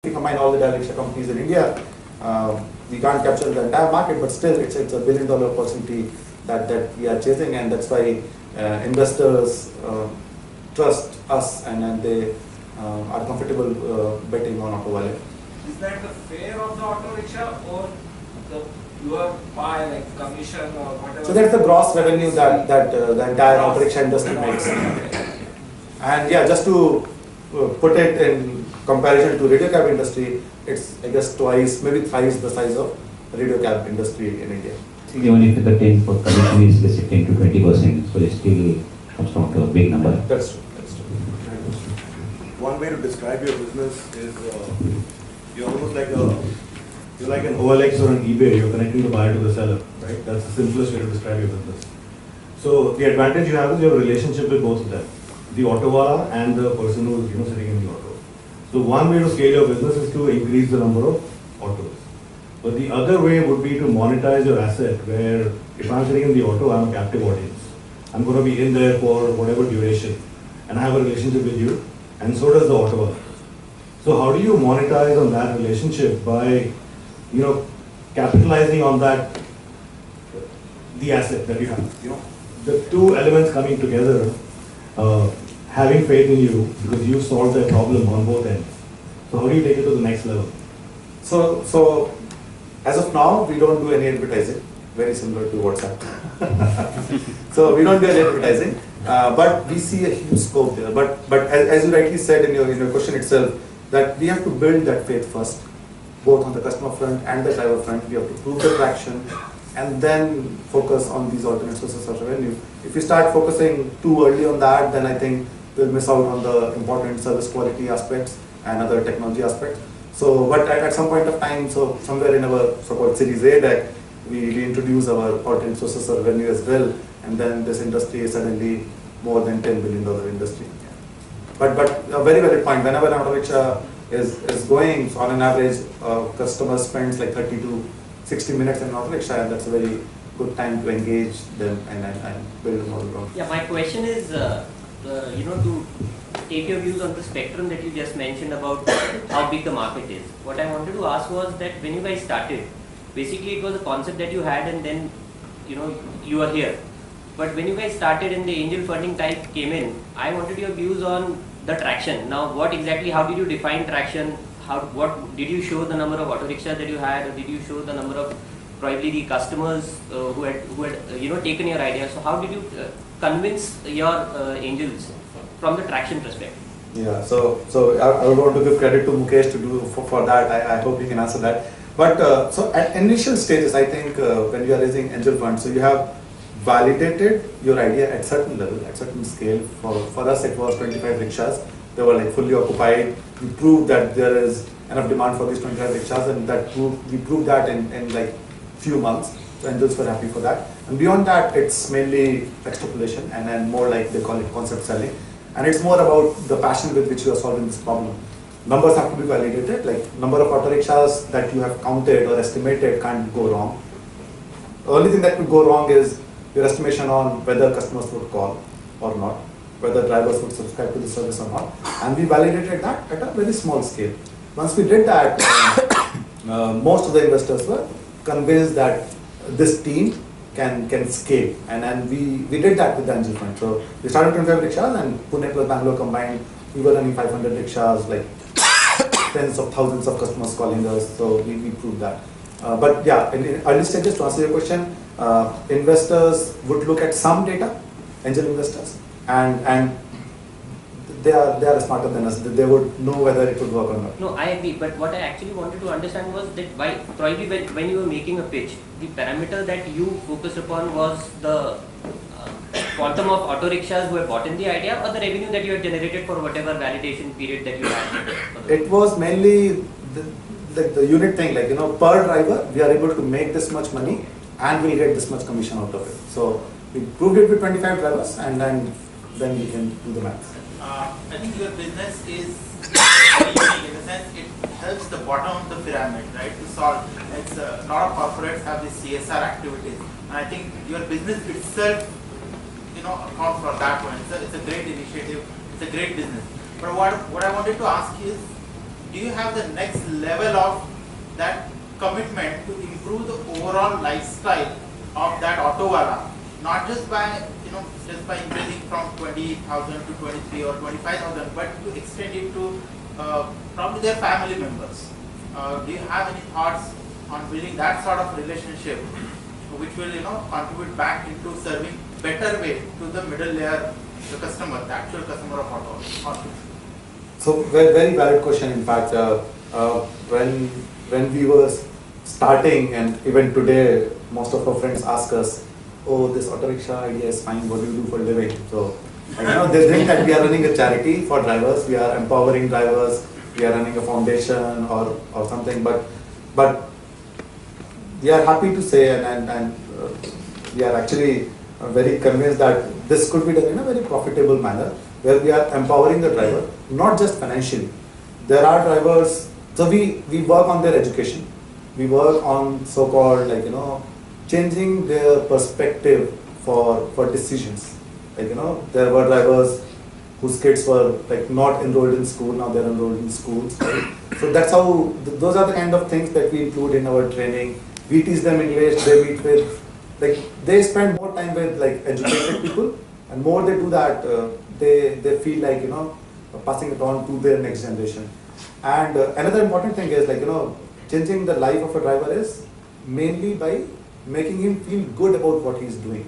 we combine all the direct companies in India, we can't capture the entire market, but still it's a billion-dollar opportunity that we are chasing, and that's why investors trust us and they are comfortable betting on Auto. Is that the fare of the auto rickshaw or the pure pie, like commission or whatever? So that's the gross revenue that the entire auto rickshaw industry makes. And yeah, just to put it in comparison to radio cab industry, it's I guess twice, maybe thrice the size of radio cab industry in India. Even if the 10 for commission is let's say 10 to 20%, so it still comes down to a big number. That's true. That's true. One way to describe your business is you're almost like you're like an OLX or an eBay. You're connecting the buyer to the seller, right? That's the simplest way to describe your business. So the advantage you have is your relationship with both of them, the autowala and the person who's sitting in the auto. So one way to scale your business is to increase the number of autos. But the other way would be to monetize your asset, where if I'm sitting in the auto, I'm a captive audience. I'm going to be in there for whatever duration, and I have a relationship with you, and so does the autowala. So how do you monetize on that relationship by, capitalizing on that, the asset that you have? The two elements coming together, having faith in you because you solved their problem on both ends. So how do you take it to the next level? So as of now, we don't do any advertising, very similar to WhatsApp. So we don't do any advertising, but we see a huge scope there. But as you rightly said in your question itself, that we have to build that faith first, both on the customer front and the driver front. We have to prove the traction, and then focus on these alternate sources of revenue. If we start focusing too early on that, then I think we'll miss out on the important service quality aspects and other technology aspects. So, but at some point of time, so somewhere in our so-called Series A deck, we introduce our alternate sources of revenue as well, and then this industry is suddenly more than $10 billion industry. But a very valid point. Whenever an auto rickshaw is going, so on an average, customer spends like 30 to 60 minutes in an auto rickshaw, and that's a very good time to engage them and build a model around. Yeah, my question is, to take your views on the spectrum that you just mentioned about how big the market is. What I wanted to ask was that when you guys started, basically it was a concept that you had, and then you are here. But when you guys started and the angel funding type came in, I wanted your views on the traction. Now, how did you define traction? What did you show the number of auto rickshaws that you had, or did you show the number of probably the customers who had taken your idea? So how did you convince your angels from the traction perspective? Yeah, so I would want to give credit to Mukesh to do for that. I hope he can answer that. But so at initial stages, I think when you are raising angel funds, so you have validated your idea at certain level, at certain scale. For us, it was 25 rickshaws. They were like fully occupied. We proved that there is enough demand for these 25 rickshaws, and we proved that in like few months. So angels were happy for that. And beyond that, it's mainly extrapolation and then more like they call it concept selling. And it's more about the passion with which you are solving this problem. Numbers have to be validated, like number of auto rickshaws that you have counted or estimated can't go wrong. The only thing that could go wrong is your estimation on whether customers would call or not, whether drivers would subscribe to the service or not. And we validated that at a very small scale. Once we did that, most of the investors were convinced that this team can scale, and then we did that with the angel fund. So we started 25 rickshaws, and Pune plus Bangalore combined, we were running 500 rickshaws, like tens of thousands of customers calling us. So we proved that. But yeah, in early stages, to answer your question, investors would look at some data, angel investors, and they are smarter than us. They would know whether it would work or not. No, I agree. But what I actually wanted to understand was that probably when you were making a pitch, the parameter that you focused upon was the quantum of auto rickshaws who had bought in the idea, or the revenue that you had generated for whatever validation period that you had? It was mainly the unit thing, like per driver, we are able to make this much money, and we'll get this much commission out of it. So we proved it with 25 drivers, and then we can do the math. I think your business is very unique in the sense it helps the bottom of the pyramid, right? To solve. It's a lot of corporates have these CSR activities, and I think your business itself, accounts for that one. It's a great initiative. It's a great business. But what I wanted to ask is, do you have the next level of that commitment to improve the overall lifestyle of that auto wala, not just by just by increasing from 20,000 to 23 or 25,000, but to extend it to probably their family members? Do you have any thoughts on building that sort of relationship, which will contribute back into serving better way to the middle layer, the customer, the actual customer of auto? So very valid question. In fact, when we were starting, and even today, most of our friends ask us, "Oh, this auto rickshaw idea is fine. What do you do for a living?" So they think that we are running a charity for drivers. We are empowering drivers. We are running a foundation or something. But we are happy to say, and we are actually very convinced that this could be done in a very profitable manner, where we are empowering the driver, not just financially. There are drivers, so we work on their education. We work on so-called changing their perspective for decisions. There were drivers whose kids were not enrolled in school, now they're enrolled in schools. Right? So that's how, those are the kind of things that we include in our training. We teach them English, they meet with, they spend more time with educated people, and more they do that, they feel passing it on to their next generation. And another important thing is changing the life of a driver is mainly by making him feel good about what he's doing.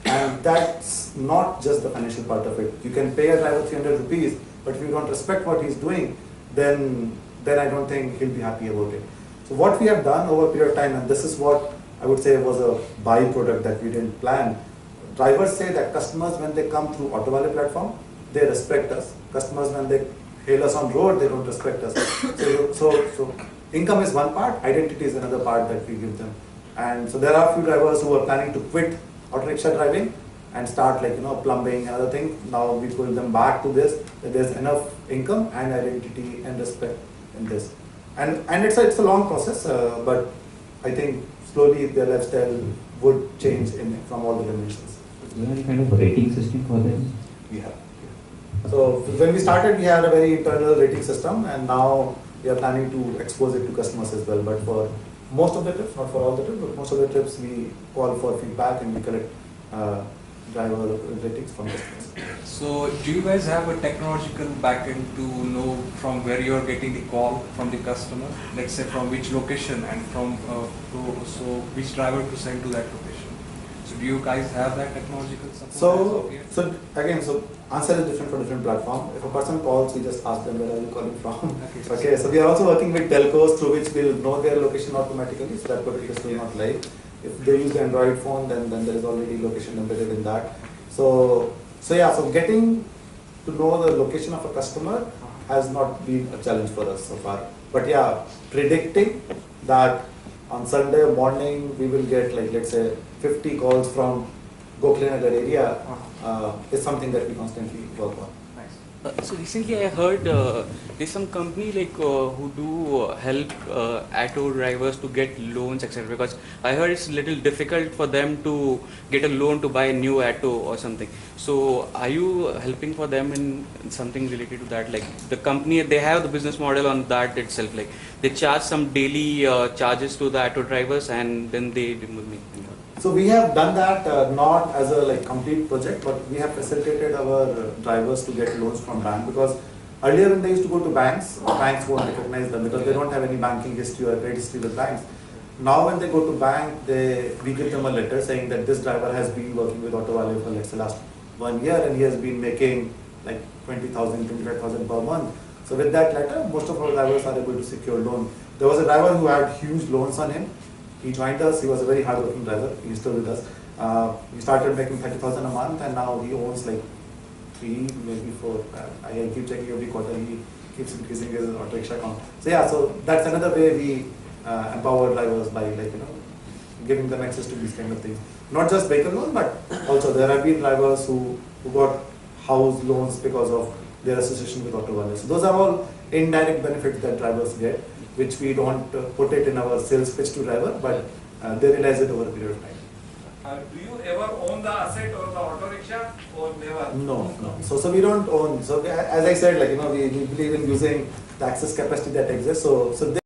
And that's not just the financial part of it. You can pay a driver 300 rupees, but if you don't respect what he's doing, then I don't think he'll be happy about it. So what we have done over a period of time, and this is what I would say was a byproduct that we didn't plan. Drivers say that customers, when they come through Autovale platform, they respect us. Customers, when they hail us on road, they don't respect us. So income is one part, identity is another part that we give them. And so there are a few drivers who are planning to quit auto rickshaw driving and start plumbing and other things. Now we pull them back to this, that there's enough income and identity and respect in this. And it's a long process, but I think slowly their lifestyle would change from all the dimensions. Is there any kind of rating system for them? We have. So when we started, we had a very internal rating system, and now we are planning to expose it to customers as well. But for most of the trips, not for all the trips, but most of the trips, we call for feedback and we collect driver ratings from customers. So do you guys have a technological backend to know from where you are getting the call from the customer? Let's say from which location and from so which driver to send to that location. So do you guys have that technological support? So answer is different for different platform. If a person calls, we just ask them where are you calling from. Okay, so we are also working with telcos through which we'll know their location automatically, so that particular is not live. If they use the Android phone, then there is already location embedded in that. So getting to know the location of a customer has not been a challenge for us so far. But predicting that on Sunday morning we will get let's say 50 calls from Gokhale area is something that we constantly work on. So recently I heard there's some company who do help auto drivers to get loans, etc. Because I heard it's a little difficult for them to get a loan to buy a new auto or something. So are you helping for them in something related to that? Like the company, they have the business model on that itself. Like they charge some daily charges to the auto drivers and then they remove me. So we have done that not as a complete project, but we have facilitated our drivers to get loans from bank, because earlier when they used to go to banks won't recognize them because they don't have any banking history or credit history with banks. Now when they go to bank, we give them a letter saying that this driver has been working with Autovale for let's say last 1 year and he has been making 20,000, 25,000 per month. So with that letter, most of our drivers are able to secure loan. There was a driver who had huge loans on him. He joined us, he was a very hard-working driver, he's still with us. He started making 30,000 a month and now he owns 3, maybe 4. I keep checking every quarter, he keeps increasing his auto rickshaw account. So that's another way we empower drivers by giving them access to these kind of things. Not just vehicle loans, but also there have been drivers who got house loans because of their association with Autovale. So those are all indirect benefits that drivers get, which we don't put it in our sales pitch to driver, but they realize it over a period of time. Do you ever own the asset or the auto rickshaw? own, never. No, no. So we don't own. So as I said, like, we believe in using the access capacity that exists. So